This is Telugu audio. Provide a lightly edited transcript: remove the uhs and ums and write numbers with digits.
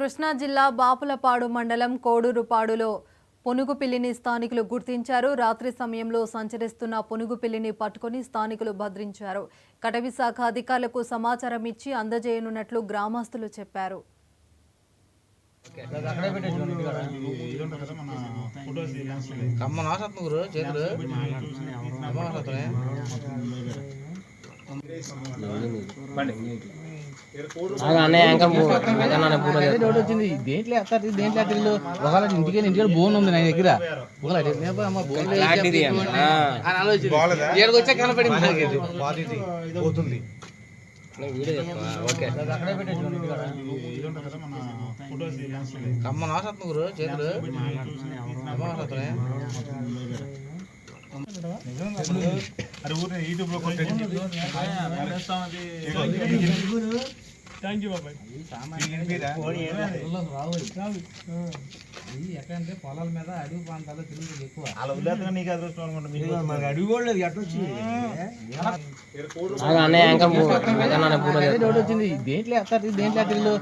కృష్ణా జిల్లా బాపులపాడు మండలం కోడూరుపాడులో పొనుగుపిల్లిని స్థానికులు గుర్తించారు. రాత్రి సమయంలో సంచరిస్తున్న పొనుగుపిల్లిని పట్టుకుని స్థానికులు భద్రించారు. కటవీ శాఖ అధికారులకు సమాచారం ఇచ్చి అందజేయనున్నట్లు గ్రామస్తులు చెప్పారు. ఇంటికి బోన్ ఉంది నా దగ్గర వచ్చా కనపడింది పోతుంది. కమ్మ నాసత్తురు చేతులు ఎక్కడంటే పొలాల మీద అడవి ప్రాంతాల్లో తిరుగుతుంది ఎక్కువ. నీకు అదృష్టం అనుకుంటా, అడవి కూడా ఎట్లా వచ్చింది దేంట్లో దేంట్లో